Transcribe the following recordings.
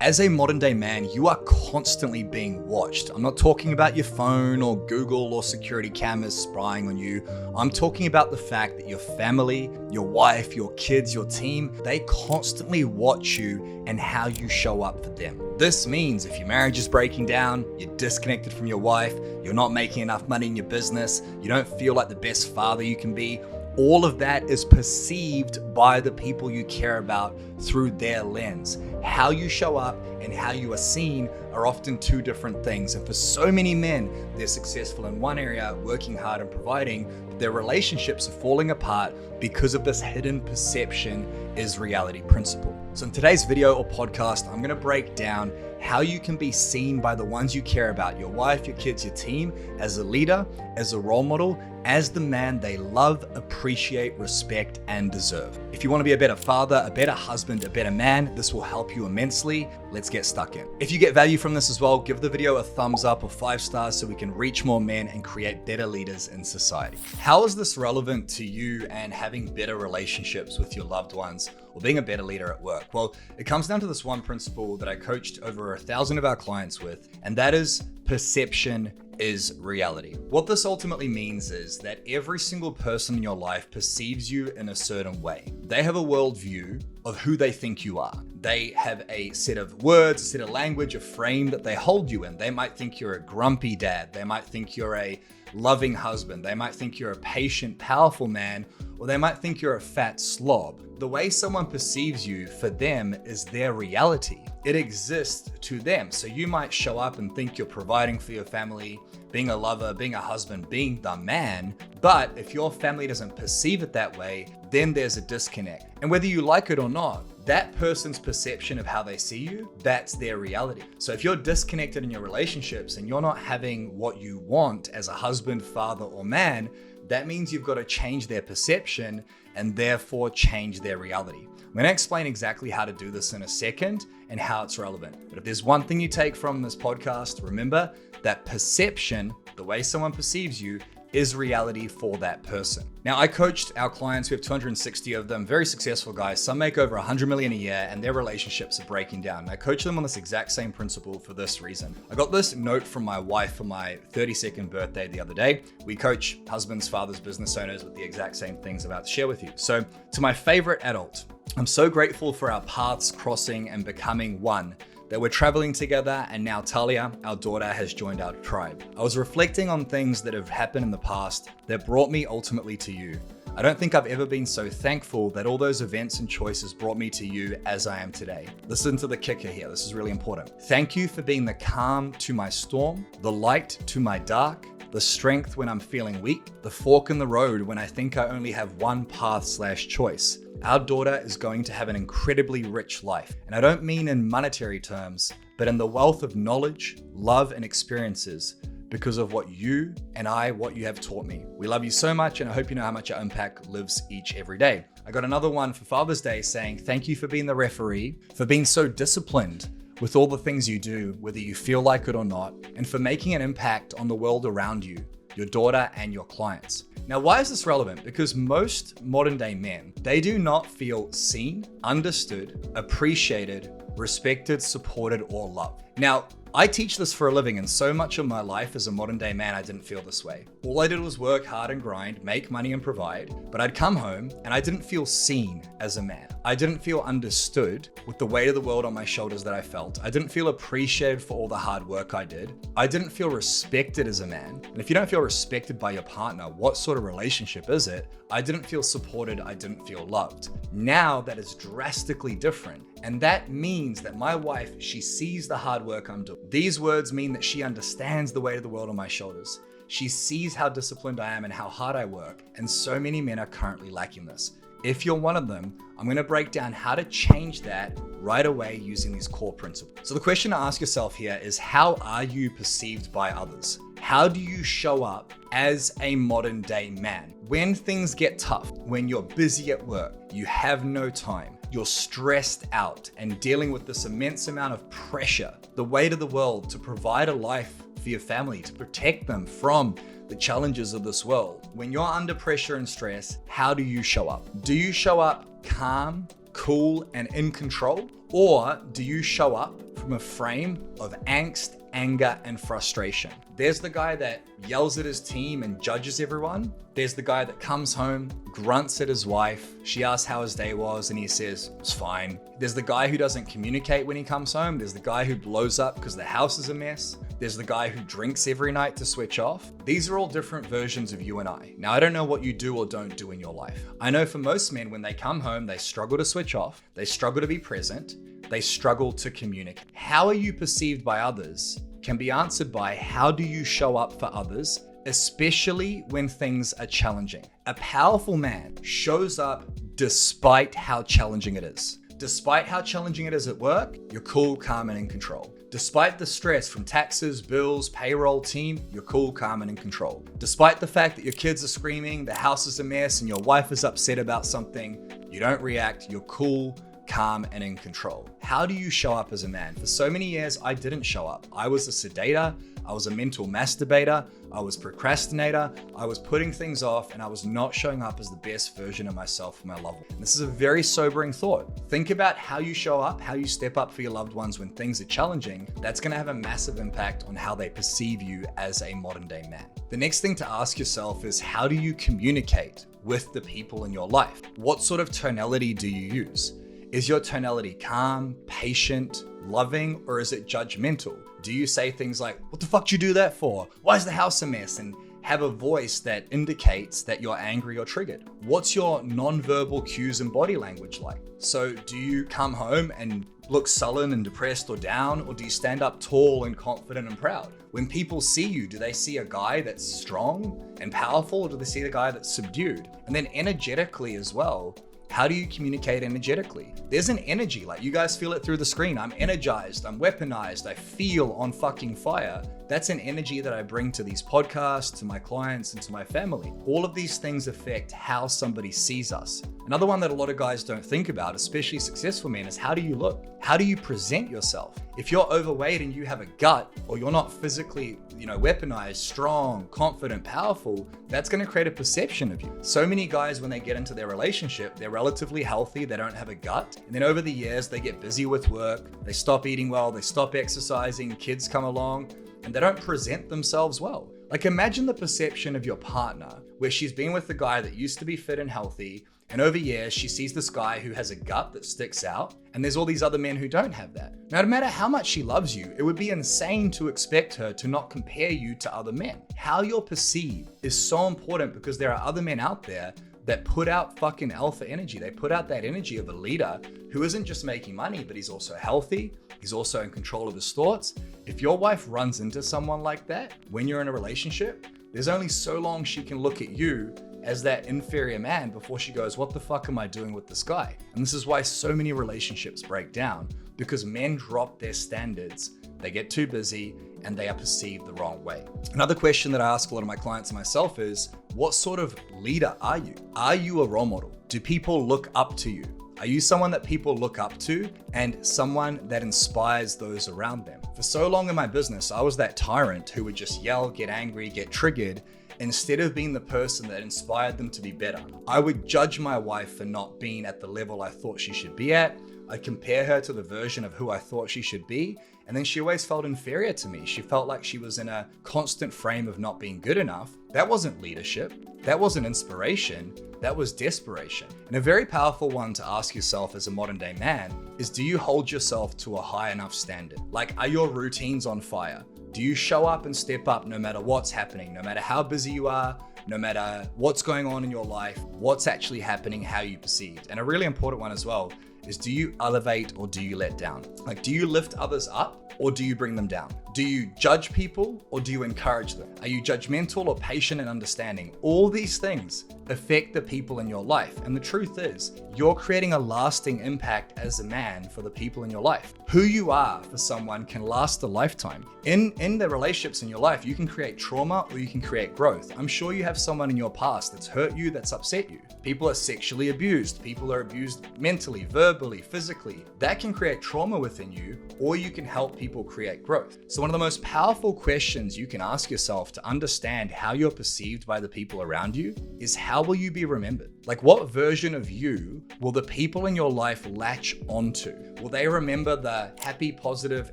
As a modern day man, you are constantly being watched. I'm not talking about your phone or Google or security cameras spying on you. I'm talking about the fact that your family, your wife, your kids, your team, they constantly watch you and how you show up for them. This means if your marriage is breaking down, you're disconnected from your wife, you're not making enough money in your business, you don't feel like the best father you can be, all of that is perceived by the people you care about through their lens. How you show up and how you are seen are often two different things. And for so many men, they're successful in one area, working hard and providing, but their relationships are falling apart because of this hidden perception is reality principle. So in today's video or podcast, I'm gonna break down how you can be seen by the ones you care about, your wife, your kids, your team, as a leader, as a role model, as the man they love, appreciate, respect, and deserve. If you want to be a better father, a better husband, a better man, this will help you immensely. Let's get stuck in. If you get value from this as well, give the video a thumbs up or 5 stars so we can reach more men and create better leaders in society. How is this relevant to you and having better relationships with your loved ones or being a better leader at work? Well, it comes down to this one principle that I coached over 1,000 of our clients with, and that is perception is reality. What this ultimately means is that every single person in your life perceives you in a certain way. They have a worldview of who they think you are. They have a set of words, a set of language, a frame that they hold you in. They might think you're a grumpy dad. They might think you're a loving husband. They might think you're a patient, powerful man, or they might think you're a fat slob. The way someone perceives you for them is their reality. It exists to them. So you might show up and think you're providing for your family, being a lover, being a husband, being the man. But if your family doesn't perceive it that way, then there's a disconnect. And whether you like it or not, that person's perception of how they see you, that's their reality. So if you're disconnected in your relationships and you're not having what you want as a husband, father, or man, that means you've got to change their perception and therefore change their reality. I'm going to explain exactly how to do this in a second and how it's relevant. But if there's one thing you take from this podcast, remember that perception, the way someone perceives you, is reality for that person. Now, I coached our clients, we have 260 of them, very successful guys. Some make over 100 million a year and their relationships are breaking down. And I coach them on this exact same principle for this reason. I got this note from my wife for my 32nd birthday the other day. We coach husbands, fathers, business owners with the exact same things I'm about to share with you. So to my favorite adult, I'm so grateful for our paths crossing and becoming one, that we're traveling together, and now Talia, our daughter, has joined our tribe. I was reflecting on things that have happened in the past that brought me ultimately to you. I don't think I've ever been so thankful that all those events and choices brought me to you as I am today. Listen to the kicker here, this is really important. Thank you for being the calm to my storm, the light to my dark, the strength when I'm feeling weak, the fork in the road when I think I only have one path/choice. Our daughter is going to have an incredibly rich life. And I don't mean in monetary terms, but in the wealth of knowledge, love, and experiences because of what you have taught me. We love you so much, and I hope you know how much our impact lives every day. I got another one for Father's Day saying, thank you for being the referee, for being so disciplined with all the things you do, whether you feel like it or not, and for making an impact on the world around you, your daughter and your clients. Now, why is this relevant? Because most modern day men, they do not feel seen, understood, appreciated, respected, supported, or loved. Now, I teach this for a living, and so much of my life as a modern day man, I didn't feel this way. All I did was work hard and grind, make money and provide, but I'd come home and I didn't feel seen as a man. I didn't feel understood with the weight of the world on my shoulders that I felt. I didn't feel appreciated for all the hard work I did. I didn't feel respected as a man. And if you don't feel respected by your partner, what sort of relationship is it? I didn't feel supported. I didn't feel loved. Now that is drastically different. And that means that my wife, she sees the hard work I'm doing. These words mean that she understands the weight of the world on my shoulders. She sees how disciplined I am and how hard I work. And so many men are currently lacking this. If you're one of them, I'm going to break down how to change that right away using these core principles. So the question to ask yourself here is, how are you perceived by others? How do you show up as a modern day man? When things get tough, when you're busy at work, you have no time, you're stressed out and dealing with this immense amount of pressure, the weight of the world to provide a life for your family, to protect them from the challenges of this world. When you're under pressure and stress, how do you show up? Do you show up calm, cool, and in control? Or do you show up from a frame of angst, anger, and frustration? There's the guy that yells at his team and judges everyone. There's the guy that comes home, grunts at his wife. She asks how his day was and he says, it's fine. There's the guy who doesn't communicate when he comes home. There's the guy who blows up because the house is a mess. There's the guy who drinks every night to switch off. These are all different versions of you and I. Now, I don't know what you do or don't do in your life. I know for most men, when they come home, they struggle to switch off. They struggle to be present. They struggle to communicate. How are you perceived by others can be answered by how do you show up for others, especially when things are challenging. A powerful man shows up despite how challenging it is. Despite how challenging it is at work, you're cool, calm, and in control. Despite the stress from taxes, bills, payroll, team, you're cool, calm, and in control. Despite the fact that your kids are screaming, the house is a mess, and your wife is upset about something, you don't react, you're cool, calm, and in control. How do you show up as a man? For so many years, I didn't show up. I was a sedator, I was a mental masturbator, I was procrastinator, I was putting things off, and I was not showing up as the best version of myself for my loved one. This is a very sobering thought. Think about how you show up, how you step up for your loved ones when things are challenging. That's gonna have a massive impact on how they perceive you as a modern day man. The next thing to ask yourself is, how do you communicate with the people in your life? What sort of tonality do you use? Is your tonality calm, patient, loving, or is it judgmental? Do you say things like, what the fuck did you do that for? Why is the house a mess? And have a voice that indicates that you're angry or triggered? What's your nonverbal cues and body language like? So do you come home and look sullen and depressed or down, or do you stand up tall and confident and proud? When people see you, do they see a guy that's strong and powerful, or do they see a guy that's subdued? And then energetically as well, how do you communicate energetically? There's an energy, like you guys feel it through the screen. I'm energized, I'm weaponized, I feel on fucking fire. That's an energy that I bring to these podcasts, to my clients, and to my family. All of these things affect how somebody sees us. Another one that a lot of guys don't think about, especially successful men, is how do you look? How do you present yourself? If you're overweight and you have a gut, or you're not physically, weaponized, strong, confident, powerful, that's going to create a perception of you. So many guys, when they get into their relationship, they're relatively healthy, they don't have a gut. And then over the years, they get busy with work, they stop eating well, they stop exercising, kids come along, and they don't present themselves well. Like, imagine the perception of your partner where she's been with the guy that used to be fit and healthy, and over years she sees this guy who has a gut that sticks out, and there's all these other men who don't have that. Now, no matter how much she loves you, it would be insane to expect her to not compare you to other men. How you're perceived is so important, because there are other men out there that put out fucking alpha energy. They put out that energy of a leader who isn't just making money, but he's also healthy. He's also in control of his thoughts. If your wife runs into someone like that when you're in a relationship, there's only so long she can look at you as that inferior man before she goes, what the fuck am I doing with this guy? And this is why so many relationships break down, because men drop their standards, they get too busy, and they are perceived the wrong way. Another question that I ask a lot of my clients and myself is, what sort of leader are you? Are you a role model? Do people look up to you? Are you someone that people look up to and someone that inspires those around them? For so long in my business, I was that tyrant who would just yell, get angry, get triggered, instead of being the person that inspired them to be better. I would judge my wife for not being at the level I thought she should be at. I'd compare her to the version of who I thought she should be, and then she always felt inferior to me. She felt like she was in a constant frame of not being good enough. That wasn't leadership. That wasn't inspiration. That was desperation. And a very powerful one to ask yourself as a modern day man is, do you hold yourself to a high enough standard? Like, are your routines on fire? Do you show up and step up no matter what's happening, no matter how busy you are, no matter what's going on in your life, what's actually happening, how you perceived? And a really important one as well is, do you elevate or do you let down? Like, do you lift others up or do you bring them down? Do you judge people or do you encourage them? Are you judgmental or patient and understanding? All these things affect the people in your life. And the truth is, you're creating a lasting impact as a man for the people in your life. Who you are for someone can last a lifetime. In the relationships in your life, you can create trauma or you can create growth. I'm sure you have someone in your past that's hurt you, that's upset you. People are sexually abused. People are abused mentally, verbally, verbally, physically, that can create trauma within you, or you can help people create growth. So one of the most powerful questions you can ask yourself to understand how you're perceived by the people around you is, how will you be remembered? Like, what version of you will the people in your life latch onto? Will they remember the happy, positive,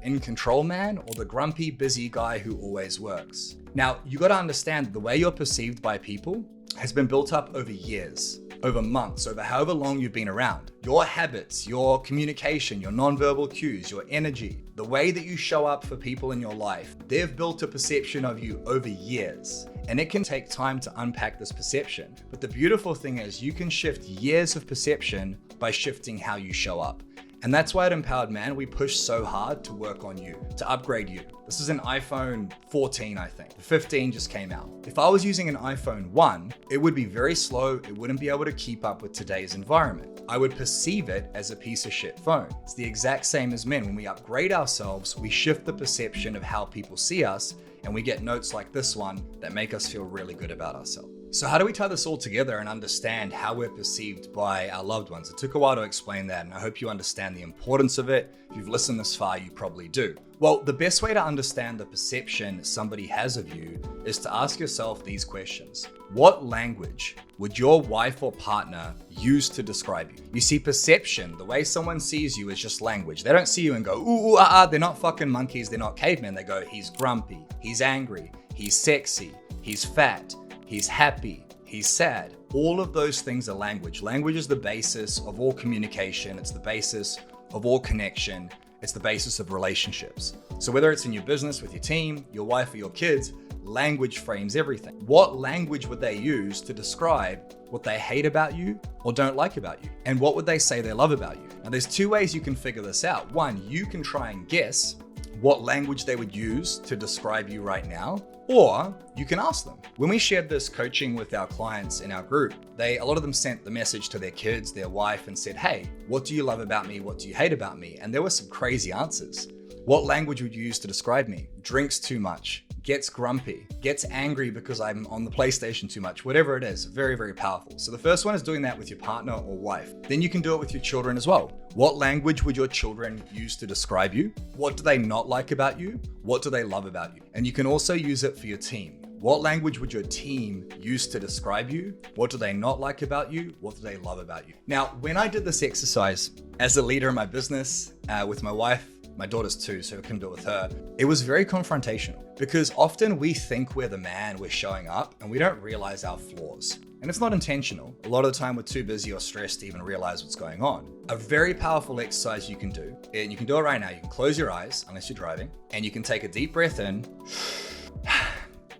in control man, or the grumpy, busy guy who always works? Now, you gotta understand that the way you're perceived by people has been built up over years, over months, over however long you've been around. Your habits, your communication, your nonverbal cues, your energy, the way that you show up for people in your life, they've built a perception of you over years. And it can take time to unpack this perception. But the beautiful thing is, you can shift years of perception by shifting how you show up. And that's why at Empowered Man, we push so hard to work on you, to upgrade you. This is an iPhone 14, I think. The 15 just came out. If I was using an iPhone 1, it would be very slow. It wouldn't be able to keep up with today's environment. I would perceive it as a piece of shit phone. It's the exact same as men. When we upgrade ourselves, we shift the perception of how people see us, and we get notes like this one that make us feel really good about ourselves. So how do we tie this all together and understand how we're perceived by our loved ones? It took a while to explain that, and I hope you understand the importance of it. If you've listened this far, you probably do. Well, the best way to understand the perception somebody has of you is to ask yourself these questions. What language would your wife or partner use to describe you? You see, perception, the way someone sees you, is just language. They don't see you and go, ooh, they're not fucking monkeys, they're not cavemen. They go, he's grumpy, he's angry, he's sexy, he's fat, he's happy, he's sad. All of those things are language. Language is the basis of all communication. It's the basis of all connection. It's the basis of relationships. So whether it's in your business, with your team, your wife, or your kids, language frames everything. What language would they use to describe what they hate about you or don't like about you? And what would they say they love about you? Now, there's two ways you can figure this out. One, you can try and guess what language they would use to describe you right now, or you can ask them. When we shared this coaching with our clients in our group, a lot of them sent the message to their kids, their wife, and said, hey, what do you love about me? What do you hate about me? And there were some crazy answers. What language would you use to describe me? Drinks too much, gets grumpy, gets angry because I'm on the PlayStation too much, whatever it is. Very, very powerful. So the first one is doing that with your partner or wife. Then you can do it with your children as well. What language would your children use to describe you? What do they not like about you? What do they love about you? And you can also use it for your team. What language would your team use to describe you? What do they not like about you? What do they love about you? Now, when I did this exercise as a leader in my business, with my wife, my daughter's too, so I can do it with her, it was very confrontational, because often we think we're the man, we're showing up, and we don't realize our flaws. And it's not intentional. A lot of the time we're too busy or stressed to even realize what's going on. A very powerful exercise you can do, and you can do it right now. You can close your eyes, unless you're driving, and you can take a deep breath in,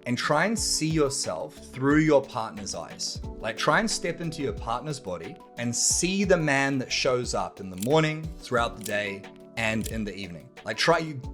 and try and see yourself through your partner's eyes. Like, try and step into your partner's body and see the man that shows up in the morning, throughout the day, and in the evening. Like,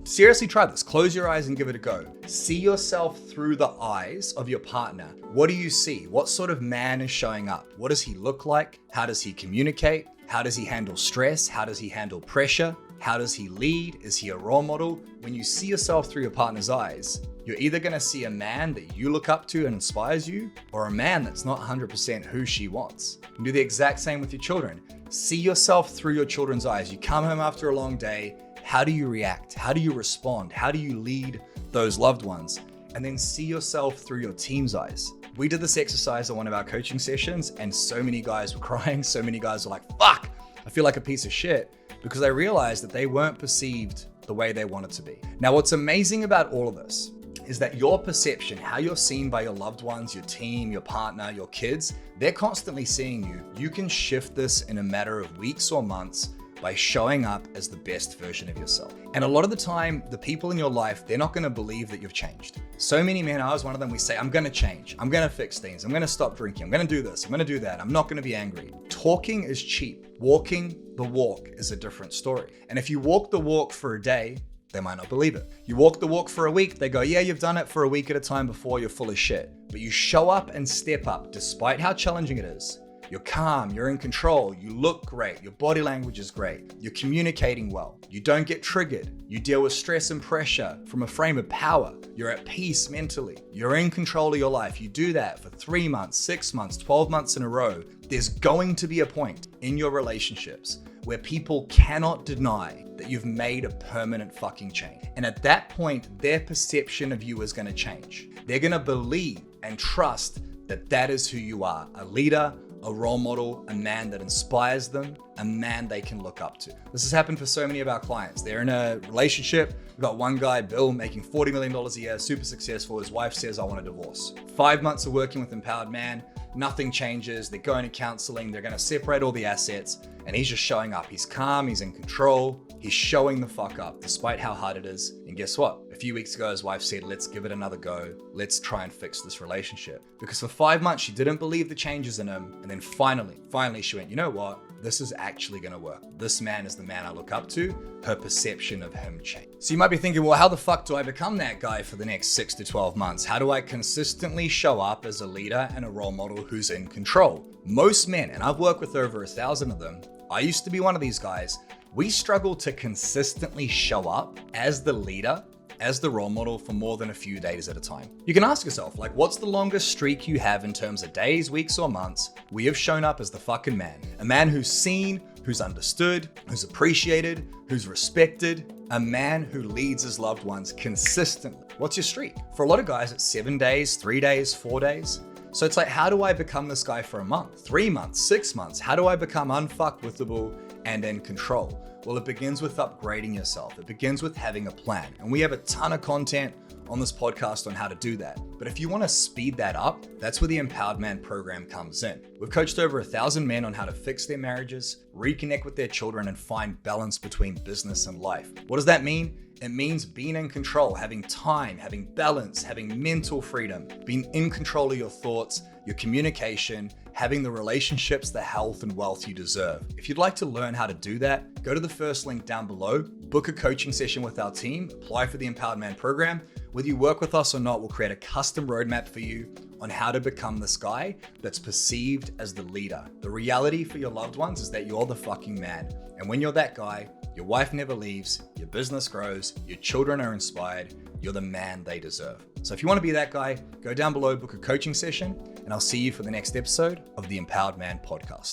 seriously try this. Close your eyes and give it a go. See yourself through the eyes of your partner. What do you see? What sort of man is showing up? What does he look like? How does he communicate? How does he handle stress? How does he handle pressure? How does he lead? Is he a role model? When you see yourself through your partner's eyes, you're either gonna see a man that you look up to and inspires you, or a man that's not 100% who she wants. You can do the exact same with your children. See yourself through your children's eyes. You come home after a long day. How do you react? How do you respond? How do you lead those loved ones? And then see yourself through your team's eyes. We did this exercise on one of our coaching sessions, and so many guys were crying. So many guys were like, fuck, I feel like a piece of shit, because they realized that they weren't perceived the way they wanted to be. Now, what's amazing about all of this is that your perception, how you're seen by your loved ones, your team, your partner, your kids, they're constantly seeing you. You can shift this in a matter of weeks or months by showing up as the best version of yourself. And a lot of the time, the people in your life, they're not gonna believe that you've changed. So many men, I was one of them, we say, I'm gonna change, I'm gonna fix things, I'm gonna stop drinking, I'm gonna do this, I'm gonna do that, I'm not gonna be angry. Talking is cheap. Walking the walk is a different story. And if you walk the walk for a day, they might not believe it. You walk the walk for a week, they go, yeah, you've done it for a week at a time before, you're full of shit. But you show up and step up despite how challenging it is. You're calm, you're in control, you look great, your body language is great, you're communicating well, you don't get triggered, you deal with stress and pressure from a frame of power, you're at peace mentally, you're in control of your life. You do that for 3 months, 6 months, 12 months in a row. There's going to be a point in your relationships where people cannot deny that you've made a permanent fucking change. And at that point, their perception of you is going to change. They're going to believe and trust that that is who you are, a leader, a role model, a man that inspires them, a man they can look up to. This has happened for so many of our clients. They're in a relationship. We've got one guy, Bill, making $40 million a year, super successful. His wife says, I want a divorce. 5 months of working with Empowered Man, nothing changes. They're going to counseling. They're going to separate all the assets. And he's just showing up. He's calm. He's in control. He's showing the fuck up despite how hard it is. And guess what? A few weeks ago, his wife said, let's give it another go. Let's try and fix this relationship. Because for 5 months, she didn't believe the changes in him. And then finally she went, you know what? This is actually going to work. This man is the man I look up to. Her perception of him changed. So you might be thinking, well, how the fuck do I become that guy for the next 6 to 12 months? How do I consistently show up as a leader and a role model who's in control? Most men, and I've worked with over 1,000 of them, I used to be one of these guys. We struggle to consistently show up as the leader, as the role model for more than a few days at a time. You can ask yourself, like, what's the longest streak you have in terms of days, weeks, or months where you've shown up as the fucking man? A man who's seen, who's understood, who's appreciated, who's respected, a man who leads his loved ones consistently. What's your streak? For a lot of guys, it's 7 days, 3 days, 4 days. So it's like, how do I become this guy for a month, 3 months, 6 months? How do I become unfuckwithable and in control? Well, it begins with upgrading yourself. It begins with having a plan. And we have a ton of content on this podcast on how to do that. But if you want to speed that up, that's where the Empowered Man program comes in. We've coached over 1,000 men on how to fix their marriages, reconnect with their children, and find balance between business and life. What does that mean? It means being in control, having time, having balance, having mental freedom, being in control of your thoughts, your communication, having the relationships, the health and wealth you deserve. If you'd like to learn how to do that, go to the first link down below, book a coaching session with our team, apply for the Empowered Man program. Whether you work with us or not, we'll create a custom roadmap for you on how to become this guy that's perceived as the leader. The reality for your loved ones is that you're the fucking man. And when you're that guy, your wife never leaves, your business grows, your children are inspired, you're the man they deserve. So if you want to be that guy, go down below, book a coaching session, and I'll see you for the next episode of the Empowered Man podcast.